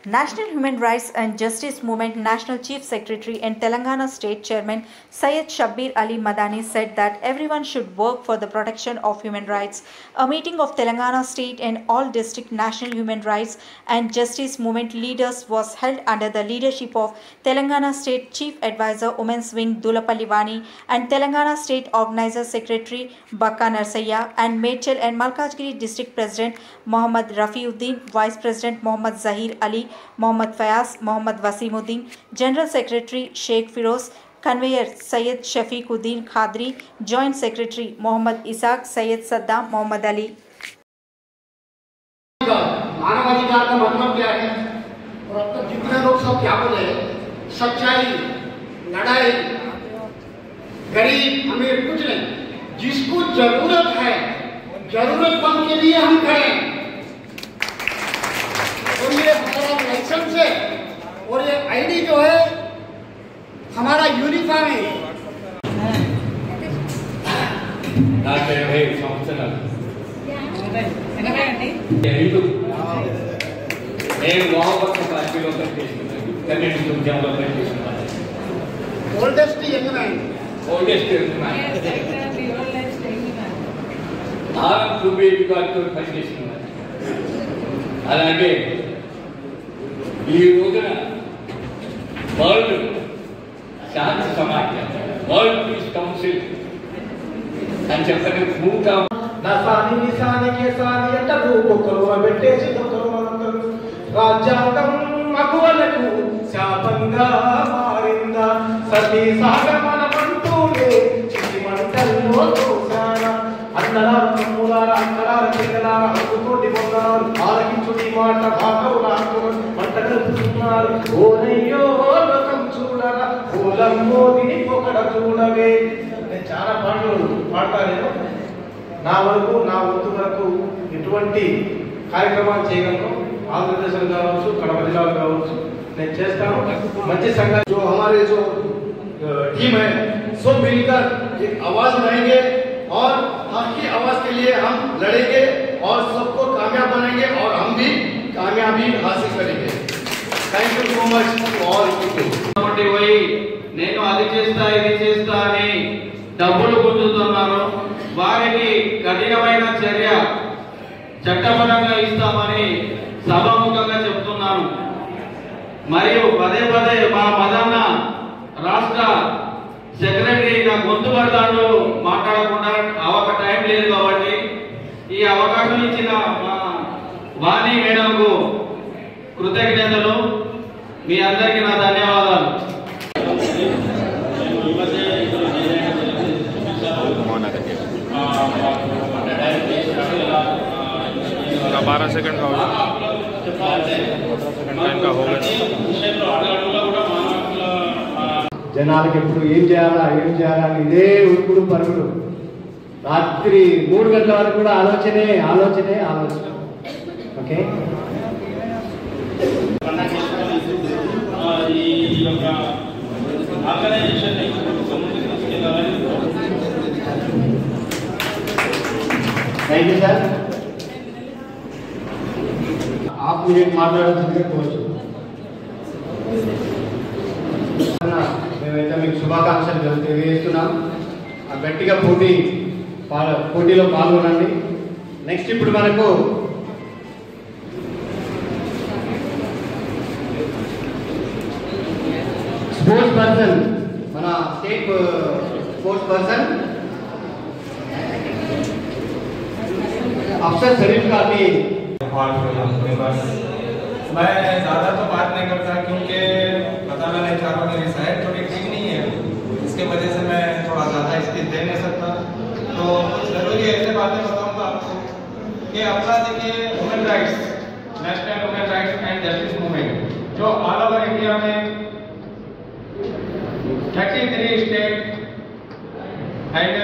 National Human Rights and Justice Movement National Chief Secretary and Telangana State Chairman Syed Shabbir Ali Madani said that everyone should work for the protection of human rights. A meeting of Telangana State and all district National Human Rights and Justice Movement leaders was held under the leadership of Telangana State Chief Advisor Women's Wing Dulapalli Vani and Telangana State Organizer Secretary Bakka Narsayya and Medchal and Malkajgiri District President Mohammad Rafiuddin, Vice President Mohammad Zahir Ali, Mohammad Fayaz, Mohammad Wasimuddin, General Secretary Sheikh Firoz, Conveyor Syed Shafiquddin Khadri, Joint Secretary Mohammad Isaac, Syed Saddam, Mohammad Ali. मानवाधिकार का मतलब क्या है और अब तक जितने लोग सब क्या बोले सच्चाई, लड़ाई, गरीब अमीर कुछ नहीं, जिसको जरूरत है जरूरतमंद के लिए हम खड़े हैं। और ये हमारा लाइसेंस है और ये आईडी जो है हमारा यूनिफॉर्म है। ओल्डेस्ट यंग मैन అలాగే ఈ రోజున వరల్డ్ శాంతి సమాఖ్య వరల్డ్ పీస్ కౌన్సిల్ అని చెప్పని మూక నసాని నిసాని కేసాని అంట రూపొక్కలు పెట్టేసి దొక్కలు రాజ్యాంగం మగువలకు శాపంగా మారిందా సతీ సాగమనమంటూనే చిటి మంటల్లో చూసానా అన్నలార తమ్ములార అక్కలార చెల్లెలార అందుకోటి పొందారు ఆలకించుడి మాట భాగవులారు మంట కలుపుతున్నారు ఓనయ్యో లోకం చూడరా ఓలమ్మో దిని పొగడ చూడవే. నేను చాలా పాటలు పాడతాను. నా వరకు నా వంతు వరకు ఎటువంటి కార్యక్రమాలు చేయగలను. ఆంధ్రప్రదేశ్లో కావచ్చు, కడప జిల్లాలో కావచ్చు నేను చేస్తాను. మంచి సంఘాలు जो हमारे जो टीम है सब मिलकर एक आवाज उठाएंगे और हक की आवाज के लिए हम लड़ेंगे और सबको कामयाब बनाएंगे और हम भी कामयाबी हासिल करेंगे. Thank you so much all people. నేను అది చేస్తా ఇది చేస్తా అని డబ్బులు గుంజుతున్నారు. వారికి కఠినమైన చర్య చట్టపరంగా ఇస్తామని సభాముఖంగా చెప్తున్నాను. మరియు పదే పదే మా మదన్న రాష్ట్ర సెక్రటరీ నా గొంతు పడతాడు మాట్లాడకుండా టైం లేదు కాబట్టి ఈ అవకాశం ఇచ్చిన మా వాణి మేడంకు కృతజ్ఞతలు. మీ అందరికీ నా ధన్యవాదాలు. 12 सेकंड का होगा, 12 सेकंड का होगा. జనాలకు ఎప్పుడు ఏం చేయాలా అని ఇదే ఉరుకుడు పరుగుడు. రాత్రి 3 గంటల వరకు కూడా ఆలోచనే. Okay, thank you sir. Half minute మాట్లాడాల్సిందిగా కోరుచు. మేమైతే మీకు శుభాకాంక్షలు తెలియజేస్తున్నాం. గట్టిగా పోటీలో పాల్గొనండి. నెక్స్ట్ ఇప్పుడు మనకు స్పోర్ట్స్ పర్సన్, మన స్టేట్ స్పోర్ట్స్ పర్సన్ अफसर शरीफ का भी. मैं ज़्यादा तो बात नहीं करता क्योंकि बताना नहीं चाहता, मेरी सेहत थोड़ी ठीक नहीं है, इसके वजह से मैं थोड़ा ज़्यादा स्पीच दे नहीं सकता. तो ज़रूरी ऐसे बातें बताऊंगा आपको कि अपना देखिए human rights, national human rights and justice movement जो ऑल ओवर इंडिया में 33 स्टेट एंड